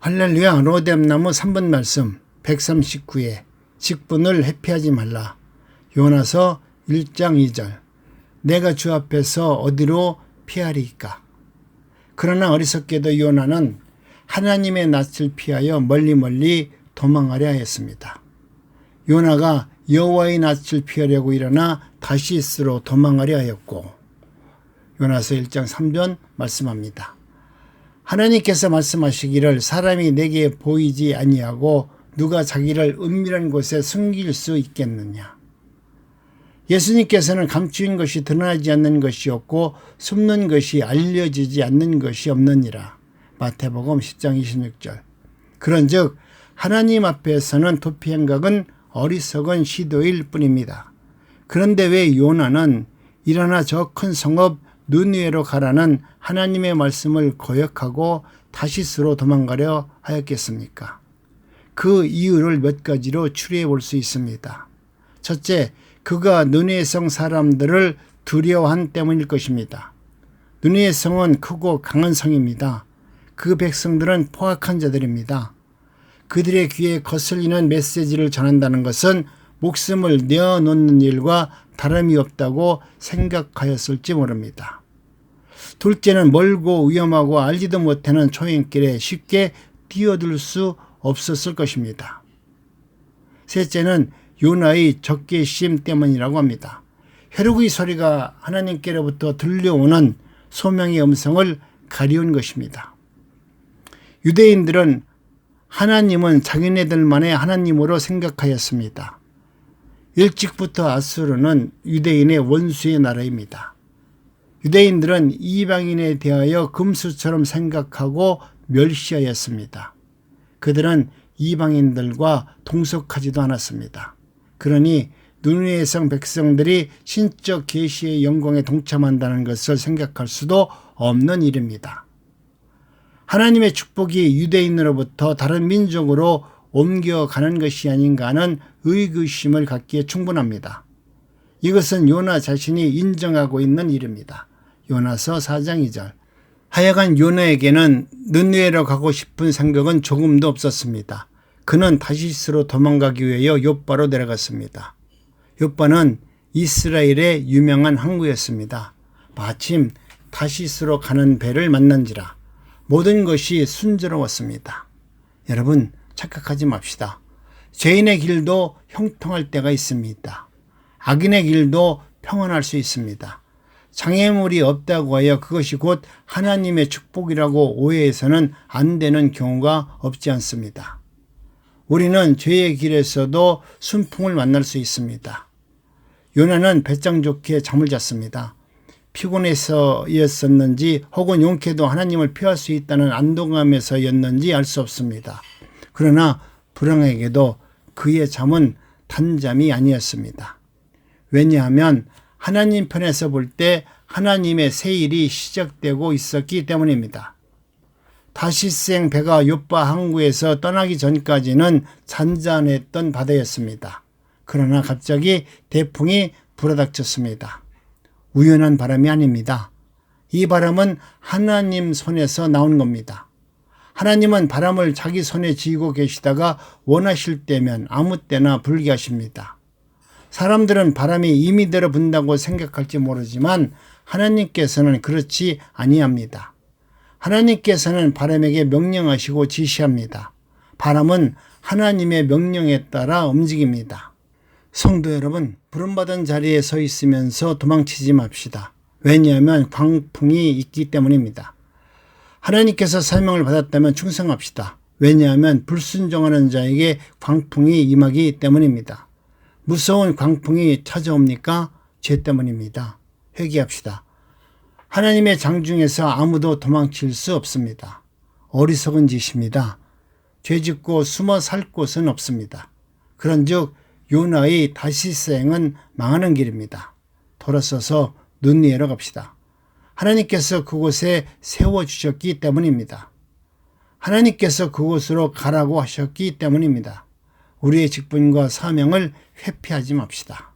할렐루야. 로뎀나무 3번 말씀 139회 직분을 회피하지 말라. 요나서 1장 2절. 내가 주 앞에서 어디로 피하리이까. 그러나 어리석게도 요나는 하나님의 낯을 피하여 멀리 도망하려 했습니다. 요나가 여호와의 낯을 피하려고 일어나 다시스로 도망하려 하였고, 요나서 1장 3절 말씀합니다. 하나님께서 말씀하시기를 사람이 내게 보이지 아니하고 누가 자기를 은밀한 곳에 숨길 수 있겠느냐. 예수님께서는 감추인 것이 드러나지 않는 것이 없고 숨는 것이 알려지지 않는 것이 없느니라. 마태복음 10장 26절. 그런즉 하나님 앞에서는 도피 행각은 어리석은 시도일 뿐입니다. 그런데 왜 요나는 일어나 저 큰 성읍 느느웨로 가라는 하나님의 말씀을 거역하고 다시스로 도망가려 하였겠습니까? 그 이유를 몇 가지로 추리해 볼 수 있습니다. 첫째, 그가 느느웨 성 사람들을 두려워한 때문일 것입니다. 느느웨 성은 크고 강한 성입니다. 그 백성들은 포악한 자들입니다. 그들의 귀에 거슬리는 메시지를 전한다는 것은 목숨을 내어놓는 일과 다름이 없다고 생각하였을지 모릅니다. 둘째는 멀고 위험하고 알지도 못하는 초행길에 쉽게 뛰어들 수 없었을 것입니다. 셋째는 요나의 적개심 때문이라고 합니다. 혈육의 소리가 하나님께로부터 들려오는 소명의 음성을 가리운 것입니다. 유대인들은 하나님은 자기네들만의 하나님으로 생각하였습니다. 일찍부터 아수르는 유대인의 원수의 나라입니다. 유대인들은 이방인에 대하여 금수처럼 생각하고 멸시하였습니다. 그들은 이방인들과 동석하지도 않았습니다. 그러니 느느웨 성 백성들이 신적 계시의 영광에 동참한다는 것을 생각할 수도 없는 일입니다. 하나님의 축복이 유대인으로부터 다른 민족으로 옮겨가는 것이 아닌가 하는 의구심을 갖기에 충분합니다. 이것은 요나 자신이 인정하고 있는 일입니다. 요나서 4장 2절. 하여간 요나에게는 느느웨로 가고 싶은 생각은 조금도 없었습니다. 그는 다시스로 도망가기 위하여 욥바로 내려갔습니다. 욥바는 이스라엘의 유명한 항구였습니다. 마침 다시스로 가는 배를 만난지라 모든 것이 순조로웠습니다. 여러분, 착각하지 맙시다. 죄인의 길도 형통할 때가 있습니다. 악인의 길도 평안할 수 있습니다. 장애물이 없다고 하여 그것이 곧 하나님의 축복이라고 오해해서는 안 되는 경우가 없지 않습니다. 우리는 죄의 길에서도 순풍을 만날 수 있습니다. 요나는 배짱 좋게 잠을 잤습니다. 피곤해서였었는지 혹은 용케도 하나님을 피할 수 있다는 안도감에서였는지 알 수 없습니다. 그러나 불행하게도 그의 잠은 단잠이 아니었습니다. 왜냐하면 하나님 편에서 볼 때 하나님의 새 일이 시작되고 있었기 때문입니다. 다시스행 배가 욥바 항구에서 떠나기 전까지는 잔잔했던 바다였습니다. 그러나 갑자기 대풍이 불어닥쳤습니다. 우연한 바람이 아닙니다. 이 바람은 하나님 손에서 나온 겁니다. 하나님은 바람을 자기 손에 쥐고 계시다가 원하실 때면 아무 때나 불게 하십니다. 사람들은 바람이 임의대로 분다고 생각할지 모르지만 하나님께서는 그렇지 아니합니다. 하나님께서는 바람에게 명령하시고 지시합니다. 바람은 하나님의 명령에 따라 움직입니다. 성도 여러분, 부름받은 자리에 서 있으면서 도망치지 맙시다. 왜냐하면 광풍이 있기 때문입니다. 하나님께서 사명을 받았다면 충성합시다. 왜냐하면 불순종하는 자에게 광풍이 임하기 때문입니다. 무서운 광풍이 찾아옵니까? 죄 때문입니다. 회개합시다. 하나님의 장중에서 아무도 도망칠 수 없습니다. 어리석은 짓입니다. 죄짓고 숨어 살 곳은 없습니다. 그런즉 요나의 다시스행은 망하는 길입니다. 돌아서서 느느웨로 갑시다. 하나님께서 그곳에 세워주셨기 때문입니다. 하나님께서 그곳으로 가라고 하셨기 때문입니다. 우리의 직분과 사명을 회피하지 맙시다.